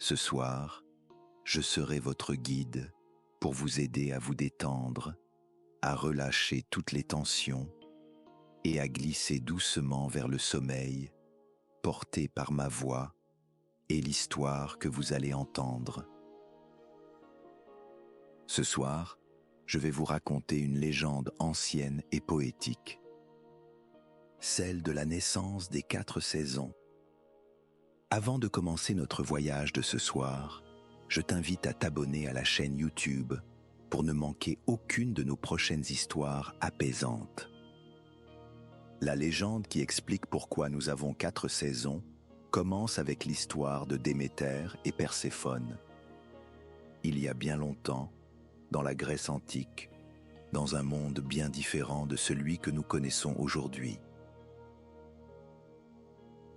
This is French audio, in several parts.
Ce soir, je serai votre guide pour vous aider à vous détendre, à relâcher toutes les tensions et à glisser doucement vers le sommeil, porté par ma voix et l'histoire que vous allez entendre. Ce soir, je vais vous raconter une légende ancienne et poétique, celle de la naissance des 4 saisons. Avant de commencer notre voyage de ce soir, je t'invite à t'abonner à la chaîne YouTube pour ne manquer aucune de nos prochaines histoires apaisantes. La légende qui explique pourquoi nous avons 4 saisons commence avec l'histoire de Déméter et Perséphone. Il y a bien longtemps, dans la Grèce antique, dans un monde bien différent de celui que nous connaissons aujourd'hui.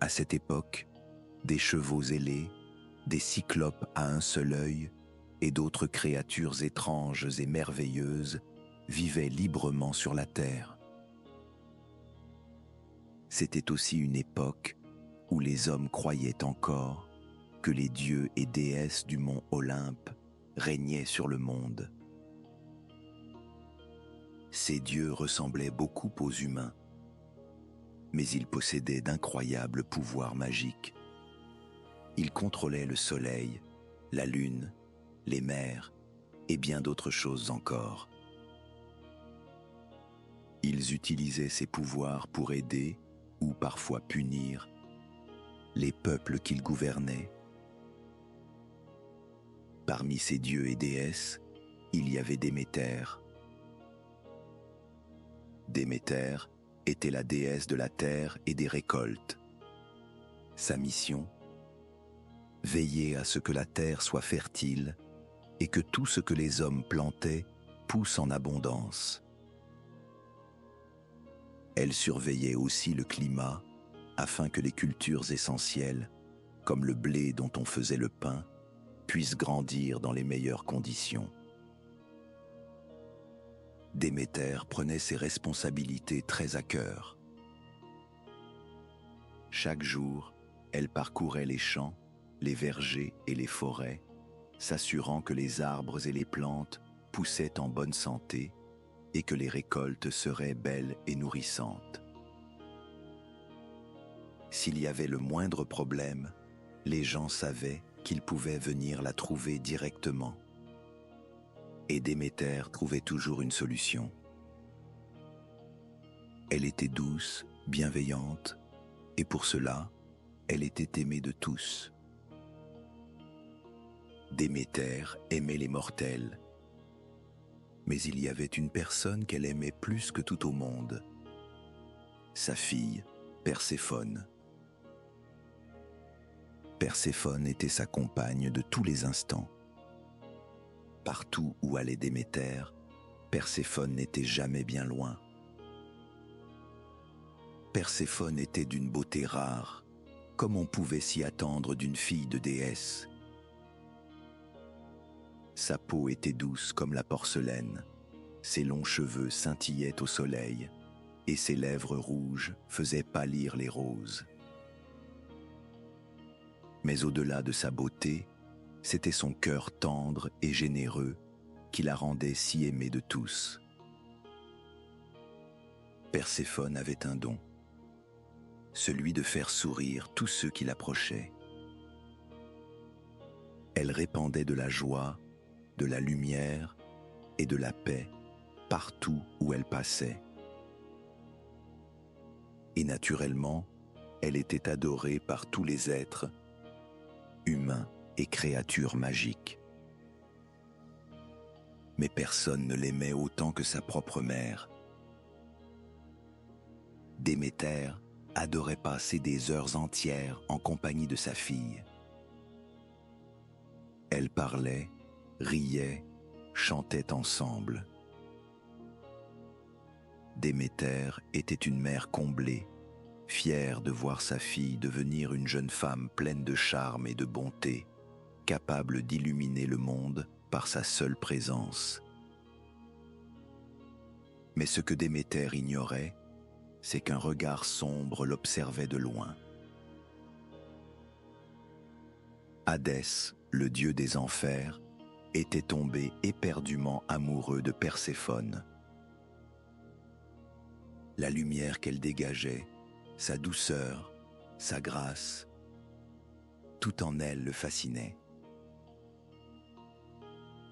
À cette époque, des chevaux ailés, des cyclopes à un seul œil et d'autres créatures étranges et merveilleuses vivaient librement sur la terre. C'était aussi une époque où les hommes croyaient encore que les dieux et déesses du mont Olympe régnaient sur le monde. Ces dieux ressemblaient beaucoup aux humains, mais ils possédaient d'incroyables pouvoirs magiques. Ils contrôlaient le soleil, la lune, les mers et bien d'autres choses encore. Ils utilisaient ces pouvoirs pour aider, ou parfois punir, les peuples qu'ils gouvernaient. Parmi ces dieux et déesses, il y avait Déméter. Déméter était la déesse de la terre et des récoltes. Sa mission ? Veiller à ce que la terre soit fertile et que tout ce que les hommes plantaient pousse en abondance. Elle surveillait aussi le climat afin que les cultures essentielles, comme le blé dont on faisait le pain, puissent grandir dans les meilleures conditions. Déméter prenait ses responsabilités très à cœur. Chaque jour, elle parcourait les champs, les vergers et les forêts, s'assurant que les arbres et les plantes poussaient en bonne santé et que les récoltes seraient belles et nourrissantes. S'il y avait le moindre problème, les gens savaient qu'ils pouvaient venir la trouver directement. Et Déméter trouvait toujours une solution. Elle était douce, bienveillante, et pour cela, elle était aimée de tous. Déméter aimait les mortels, mais il y avait une personne qu'elle aimait plus que tout au monde, sa fille, Perséphone. Perséphone était sa compagne de tous les instants. Partout où allait Déméter, Perséphone n'était jamais bien loin. Perséphone était d'une beauté rare, comme on pouvait s'y attendre d'une fille de déesse. Sa peau était douce comme la porcelaine, ses longs cheveux scintillaient au soleil, et ses lèvres rouges faisaient pâlir les roses. Mais au-delà de sa beauté, c'était son cœur tendre et généreux qui la rendait si aimée de tous. Perséphone avait un don, celui de faire sourire tous ceux qui l'approchaient. Elle répandait de la joie, de la lumière et de la paix partout où elle passait. Et naturellement, elle était adorée par tous les êtres, humains et créatures magiques. Mais personne ne l'aimait autant que sa propre mère. Déméter adorait passer des heures entières en compagnie de sa fille. Elles parlaient, riaient, chantaient ensemble. Déméter était une mère comblée, fière de voir sa fille devenir une jeune femme pleine de charme et de bonté, capable d'illuminer le monde par sa seule présence. Mais ce que Déméter ignorait, c'est qu'un regard sombre l'observait de loin. Hadès, le dieu des enfers, était tombé éperdument amoureux de Perséphone. La lumière qu'elle dégageait, sa douceur, sa grâce, tout en elle le fascinait.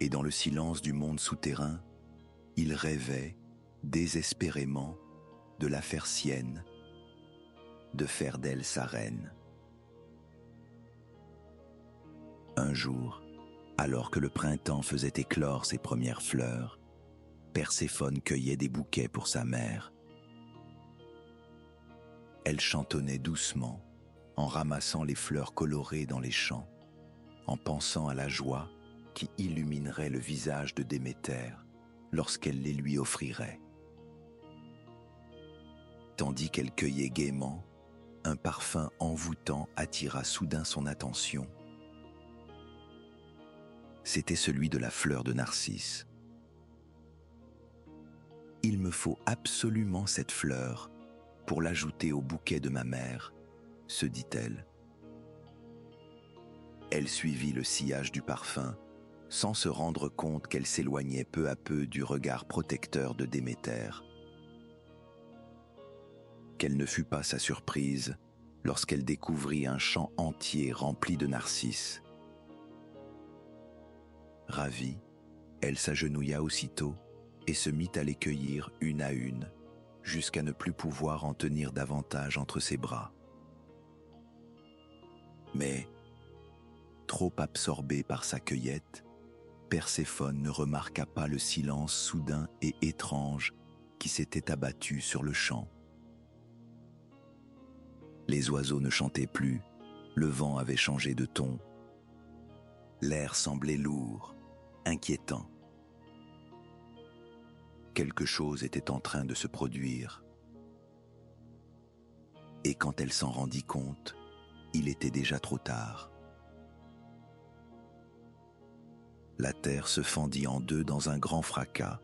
Et dans le silence du monde souterrain, il rêvait, désespérément, de la faire sienne, de faire d'elle sa reine. Un jour, alors que le printemps faisait éclore ses premières fleurs, Perséphone cueillait des bouquets pour sa mère. Elle chantonnait doucement, en ramassant les fleurs colorées dans les champs, en pensant à la joie qui illuminerait le visage de Déméter lorsqu'elle les lui offrirait. Tandis qu'elle cueillait gaiement, un parfum envoûtant attira soudain son attention. C'était celui de la fleur de narcisse. « Il me faut absolument cette fleur pour l'ajouter au bouquet de ma mère », se dit-elle. Elle suivit le sillage du parfum, sans se rendre compte qu'elle s'éloignait peu à peu du regard protecteur de Déméter. Quelle ne fut pas sa surprise lorsqu'elle découvrit un champ entier rempli de narcisses. Ravie, elle s'agenouilla aussitôt et se mit à les cueillir une à une, jusqu'à ne plus pouvoir en tenir davantage entre ses bras. Mais, trop absorbée par sa cueillette, Perséphone ne remarqua pas le silence soudain et étrange qui s'était abattu sur le champ. Les oiseaux ne chantaient plus, le vent avait changé de ton. L'air semblait lourd, inquiétant. Quelque chose était en train de se produire. Et quand elle s'en rendit compte, il était déjà trop tard. La terre se fendit en deux dans un grand fracas,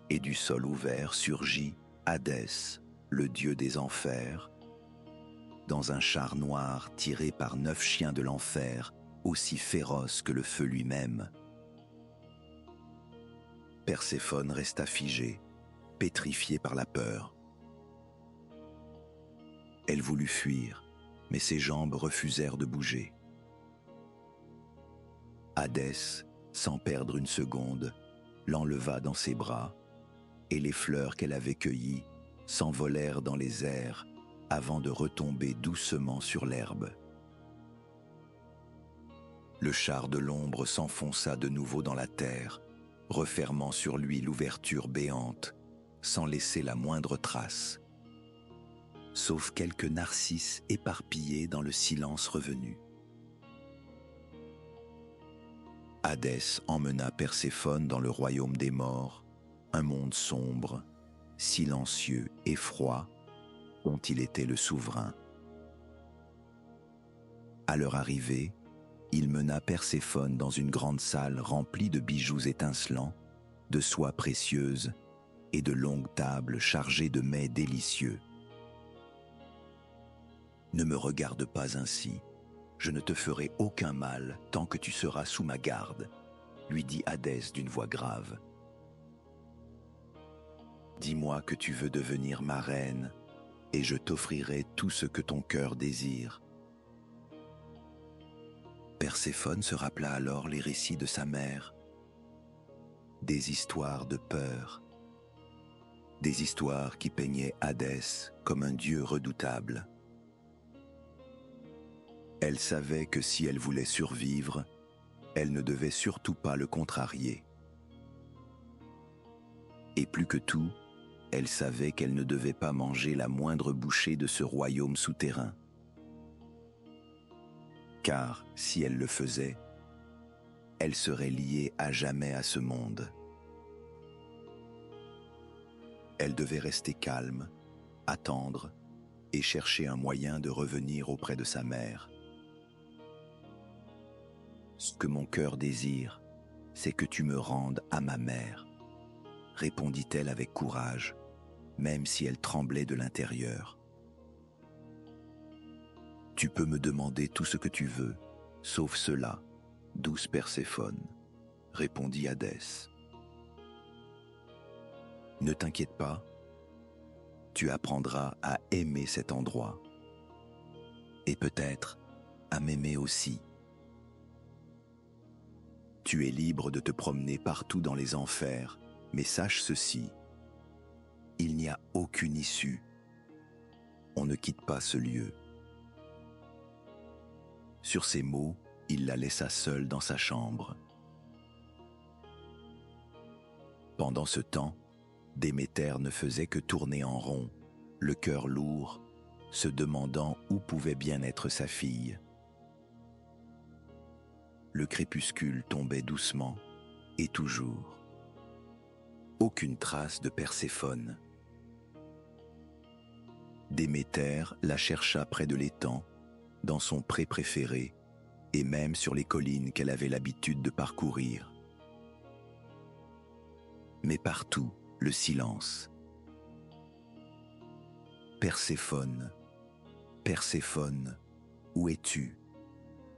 et du sol ouvert surgit Hadès, le dieu des enfers, dans un char noir tiré par 9 chiens de l'enfer, aussi féroces que le feu lui-même. Perséphone resta figée, pétrifiée par la peur. Elle voulut fuir, mais ses jambes refusèrent de bouger. Hadès, sans perdre une seconde, l'enleva dans ses bras, et les fleurs qu'elle avait cueillies s'envolèrent dans les airs avant de retomber doucement sur l'herbe. Le char de l'ombre s'enfonça de nouveau dans la terre, refermant sur lui l'ouverture béante, sans laisser la moindre trace, sauf quelques narcisses éparpillés dans le silence revenu. Hadès emmena Perséphone dans le royaume des morts, un monde sombre, silencieux et froid, dont il était le souverain. À leur arrivée, il mena Perséphone dans une grande salle remplie de bijoux étincelants, de soies précieuses et de longues tables chargées de mets délicieux. « Ne me regarde pas ainsi, je ne te ferai aucun mal tant que tu seras sous ma garde, » lui dit Hadès d'une voix grave. « Dis-moi que tu veux devenir ma reine, et je t'offrirai tout ce que ton cœur désire. » Perséphone se rappela alors les récits de sa mère, des histoires de peur, des histoires qui peignaient Hadès comme un dieu redoutable. Elle savait que si elle voulait survivre, elle ne devait surtout pas le contrarier. Et plus que tout, elle savait qu'elle ne devait pas manger la moindre bouchée de ce royaume souterrain. Car, si elle le faisait, elle serait liée à jamais à ce monde. Elle devait rester calme, attendre et chercher un moyen de revenir auprès de sa mère. « Ce que mon cœur désire, c'est que tu me rendes à ma mère, » répondit-elle avec courage, même si elle tremblait de l'intérieur. « Tu peux me demander tout ce que tu veux, Sauf cela, douce Perséphone, répondit Hadès. Ne t'inquiète pas, tu apprendras à aimer cet endroit, et peut-être à m'aimer aussi. Tu es libre de te promener partout dans les enfers, mais sache ceci, il n'y a aucune issue. On ne quitte pas ce lieu. Sur ces mots, il la laissa seule dans sa chambre. Pendant ce temps, Déméter ne faisait que tourner en rond, le cœur lourd, se demandant où pouvait bien être sa fille. Le crépuscule tombait doucement, et toujours. Aucune trace de Perséphone. Déméter la chercha près de l'étang, dans son pré préféré, et même sur les collines qu'elle avait l'habitude de parcourir. Mais partout, le silence. Perséphone, Perséphone, où es-tu ?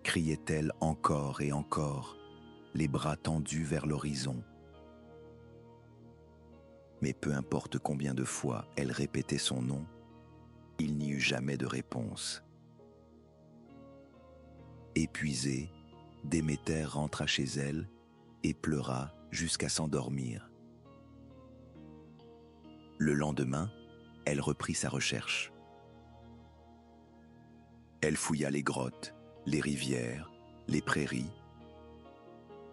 Criait-elle encore et encore, les bras tendus vers l'horizon. Mais peu importe combien de fois elle répétait son nom, il n'y eut jamais de réponse. Épuisée, Déméter rentra chez elle et pleura jusqu'à s'endormir. Le lendemain, elle reprit sa recherche. Elle fouilla les grottes, les rivières, les prairies.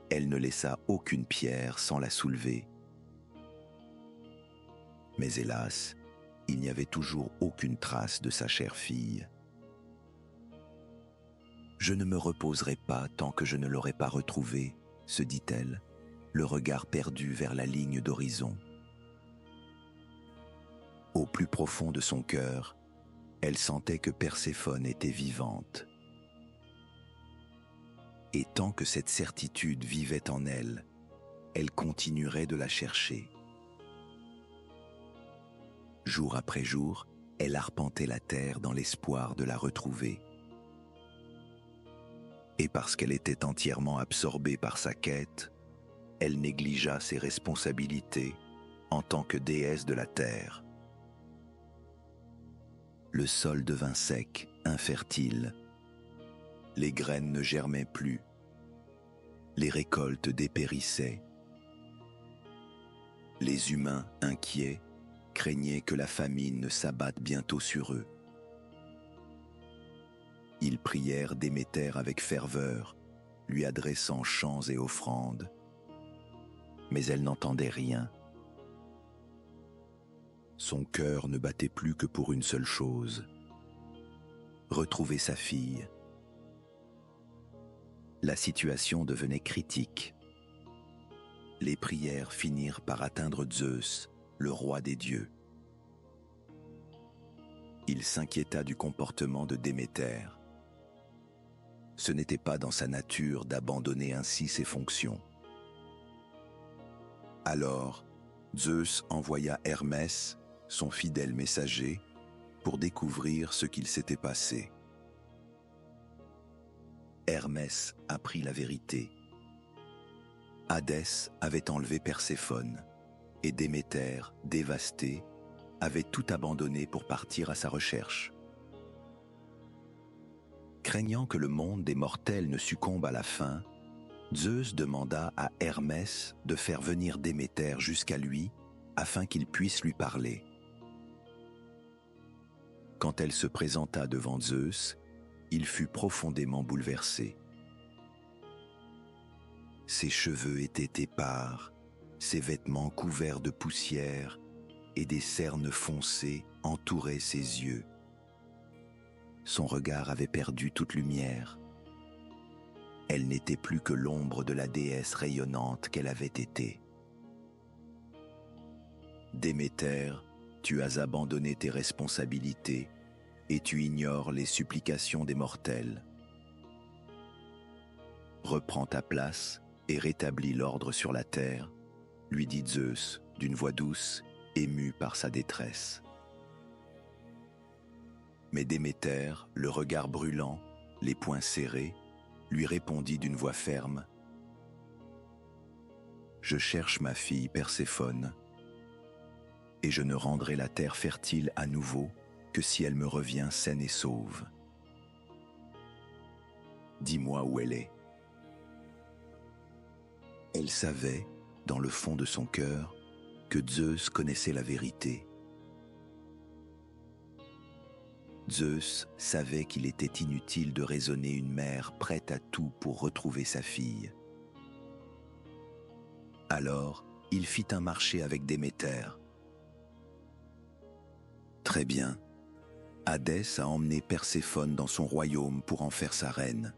Elle ne laissa aucune pierre sans la soulever. Mais hélas, il n'y avait toujours aucune trace de sa chère fille. « Je ne me reposerai pas tant que je ne l'aurai pas retrouvée, » se dit-elle, le regard perdu vers la ligne d'horizon. Au plus profond de son cœur, elle sentait que Perséphone était vivante. Et tant que cette certitude vivait en elle, elle continuerait de la chercher. Jour après jour, elle arpentait la terre dans l'espoir de la retrouver. Et parce qu'elle était entièrement absorbée par sa quête, elle négligea ses responsabilités en tant que déesse de la terre. Le sol devint sec, infertile. Les graines ne germaient plus. Les récoltes dépérissaient. Les humains, inquiets, craignaient que la famine ne s'abatte bientôt sur eux. Ils prièrent Déméter avec ferveur, lui adressant chants et offrandes. Mais elle n'entendait rien. Son cœur ne battait plus que pour une seule chose, retrouver sa fille. La situation devenait critique. Les prières finirent par atteindre Zeus, le roi des dieux. Il s'inquiéta du comportement de Déméter. Ce n'était pas dans sa nature d'abandonner ainsi ses fonctions. Alors, Zeus envoya Hermès, son fidèle messager, pour découvrir ce qu'il s'était passé. Hermès apprit la vérité. Hadès avait enlevé Perséphone, et Déméter, dévastée, avait tout abandonné pour partir à sa recherche. Craignant que le monde des mortels ne succombe à la faim, Zeus demanda à Hermès de faire venir Déméter jusqu'à lui afin qu'il puisse lui parler. Quand elle se présenta devant Zeus, il fut profondément bouleversé. Ses cheveux étaient épars, ses vêtements couverts de poussière et des cernes foncées entouraient ses yeux. Son regard avait perdu toute lumière. Elle n'était plus que l'ombre de la déesse rayonnante qu'elle avait été. Déméter, tu as abandonné tes responsabilités et tu ignores les supplications des mortels. Reprends ta place et rétablis l'ordre sur la terre, lui dit Zeus d'une voix douce, émue par sa détresse. Mais Déméter, le regard brûlant, les poings serrés, lui répondit d'une voix ferme. Je cherche ma fille Perséphone, et je ne rendrai la terre fertile à nouveau que si elle me revient saine et sauve. Dis-moi où elle est. Elle savait, dans le fond de son cœur, que Zeus connaissait la vérité. Zeus savait qu'il était inutile de raisonner une mère prête à tout pour retrouver sa fille. Alors, il fit un marché avec Déméter. Très bien. Hadès a emmené Perséphone dans son royaume pour en faire sa reine.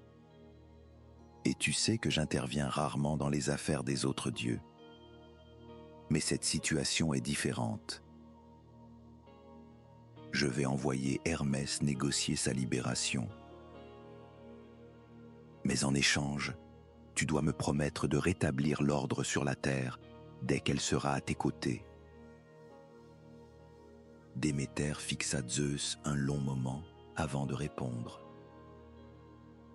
Et tu sais que j'interviens rarement dans les affaires des autres dieux. Mais cette situation est différente. Je vais envoyer Hermès négocier sa libération. Mais en échange, tu dois me promettre de rétablir l'ordre sur la terre dès qu'elle sera à tes côtés. Déméter fixa Zeus un long moment avant de répondre.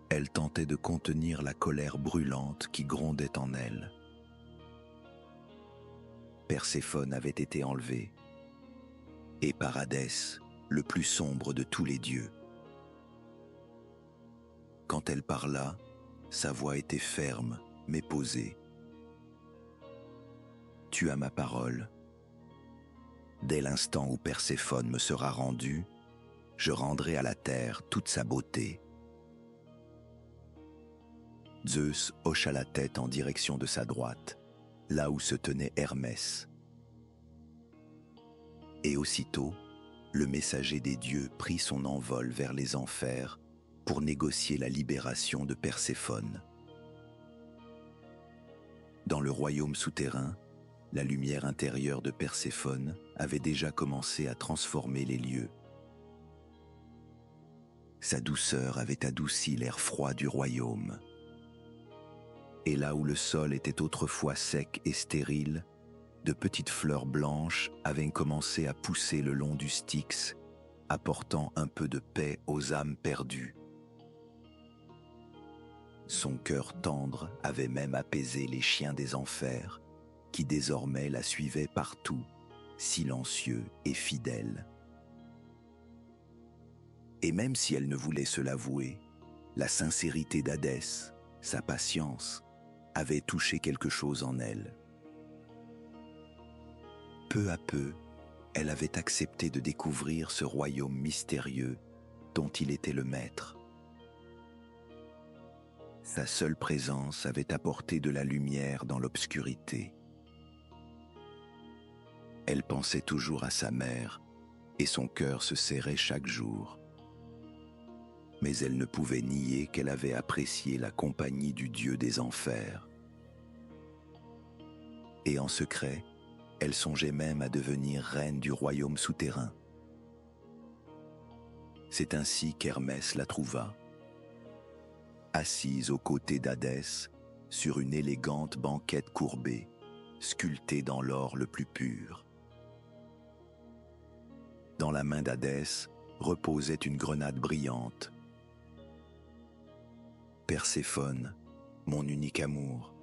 Elle tentait de contenir la colère brûlante qui grondait en elle. Perséphone avait été enlevée, et par Hadès, le plus sombre de tous les dieux. Quand elle parla, sa voix était ferme, mais posée. « Tu as ma parole. Dès l'instant où Perséphone me sera rendue, je rendrai à la terre toute sa beauté. » Zeus hocha la tête en direction de sa droite, là où se tenait Hermès. Et aussitôt, le messager des dieux prit son envol vers les enfers pour négocier la libération de Perséphone. Dans le royaume souterrain, la lumière intérieure de Perséphone avait déjà commencé à transformer les lieux. Sa douceur avait adouci l'air froid du royaume. Et là où le sol était autrefois sec et stérile, de petites fleurs blanches avaient commencé à pousser le long du Styx, apportant un peu de paix aux âmes perdues. Son cœur tendre avait même apaisé les chiens des enfers, qui désormais la suivaient partout, silencieux et fidèles. Et même si elle ne voulait se l'avouer, la sincérité d'Hadès, sa patience, avait touché quelque chose en elle. Peu à peu, elle avait accepté de découvrir ce royaume mystérieux dont il était le maître. Sa seule présence avait apporté de la lumière dans l'obscurité. Elle pensait toujours à sa mère et son cœur se serrait chaque jour. Mais elle ne pouvait nier qu'elle avait apprécié la compagnie du dieu des enfers. Et en secret, elle songeait même à devenir reine du royaume souterrain. C'est ainsi qu'Hermès la trouva, assise aux côtés d'Hadès sur une élégante banquette courbée, sculptée dans l'or le plus pur. Dans la main d'Hadès reposait une grenade brillante. Perséphone, mon unique amour,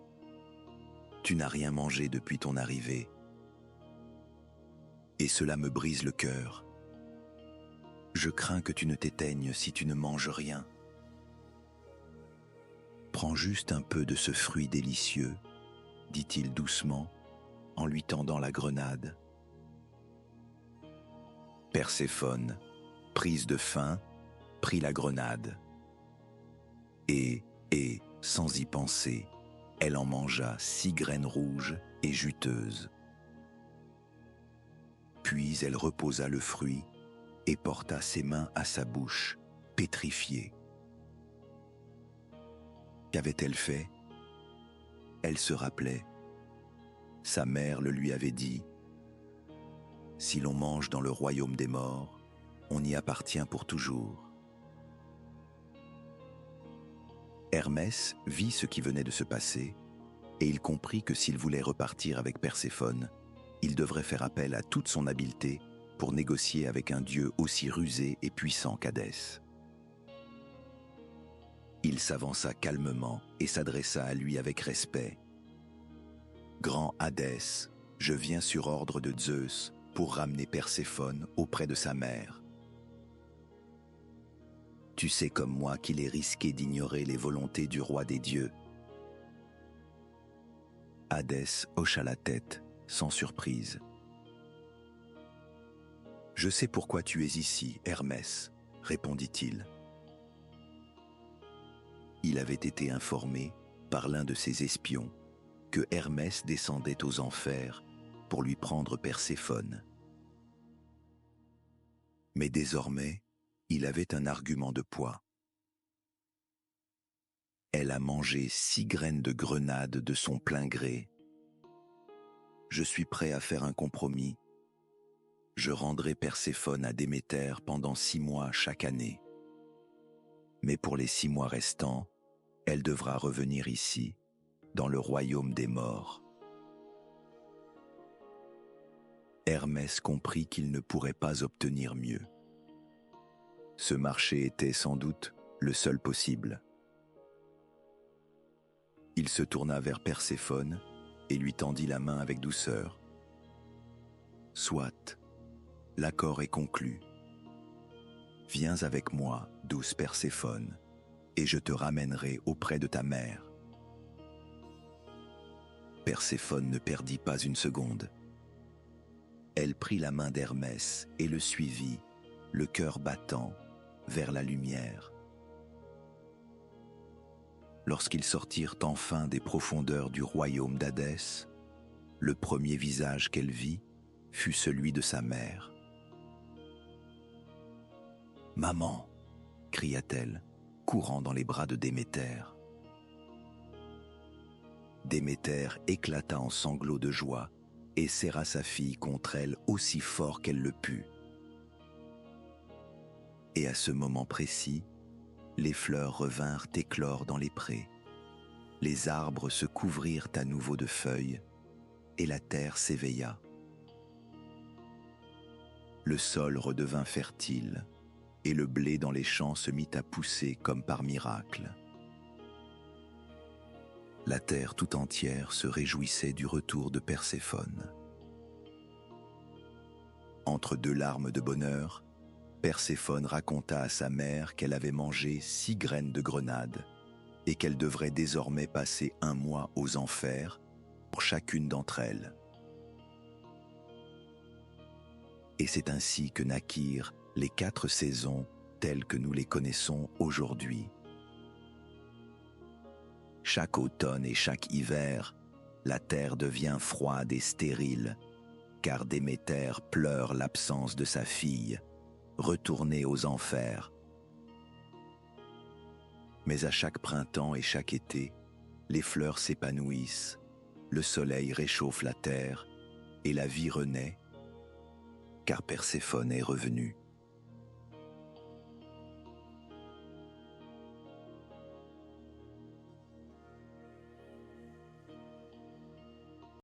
tu n'as rien mangé depuis ton arrivée. Et cela me brise le cœur. Je crains que tu ne t'éteignes si tu ne manges rien. Prends juste un peu de ce fruit délicieux, dit-il doucement, en lui tendant la grenade. Perséphone, prise de faim, prit la grenade. Et, sans y penser, elle en mangea 6 graines rouges et juteuses. Puis elle reposa le fruit et porta ses mains à sa bouche, pétrifiée. Qu'avait-elle fait? Elle se rappelait. Sa mère le lui avait dit. Si l'on mange dans le royaume des morts, on y appartient pour toujours. Hermès vit ce qui venait de se passer, et il comprit que s'il voulait repartir avec Perséphone, il devrait faire appel à toute son habileté pour négocier avec un dieu aussi rusé et puissant qu'Hadès. Il s'avança calmement et s'adressa à lui avec respect. « Grand Hadès, je viens sur ordre de Zeus pour ramener Perséphone auprès de sa mère. Tu sais comme moi qu'il est risqué d'ignorer les volontés du roi des dieux. » Hadès hocha la tête, sans surprise. « Je sais pourquoi tu es ici, Hermès, » répondit-il. Il avait été informé par l'un de ses espions que Hermès descendait aux enfers pour lui prendre Perséphone. Mais désormais, il avait un argument de poids. Elle a mangé 6 graines de grenade de son plein gré. Je suis prêt à faire un compromis. Je rendrai Perséphone à Déméter pendant 6 mois chaque année. Mais pour les 6 mois restants, elle devra revenir ici, dans le royaume des morts. Hermès comprit qu'il ne pourrait pas obtenir mieux. Ce marché était sans doute le seul possible. Il se tourna vers Perséphone et lui tendit la main avec douceur. « Soit, l'accord est conclu. Viens avec moi, douce Perséphone, et je te ramènerai auprès de ta mère. » Perséphone ne perdit pas une seconde. Elle prit la main d'Hermès et le suivit, le cœur battant, vers la lumière. Lorsqu'ils sortirent enfin des profondeurs du royaume d'Hadès, le premier visage qu'elle vit fut celui de sa mère. « Maman !» cria-t-elle, courant dans les bras de Déméter. Déméter éclata en sanglots de joie et serra sa fille contre elle aussi fort qu'elle le put. Et à ce moment précis, les fleurs revinrent éclore dans les prés, les arbres se couvrirent à nouveau de feuilles, et la terre s'éveilla. Le sol redevint fertile, et le blé dans les champs se mit à pousser comme par miracle. La terre tout entière se réjouissait du retour de Perséphone. Entre 2 larmes de bonheur, Perséphone raconta à sa mère qu'elle avait mangé 6 graines de grenade et qu'elle devrait désormais passer 1 mois aux enfers pour chacune d'entre elles. Et c'est ainsi que naquirent les 4 saisons telles que nous les connaissons aujourd'hui. Chaque automne et chaque hiver, la terre devient froide et stérile, car Déméter pleure l'absence de sa fille, retournée aux enfers. Mais à chaque printemps et chaque été, les fleurs s'épanouissent, le soleil réchauffe la terre et la vie renaît, car Perséphone est revenue.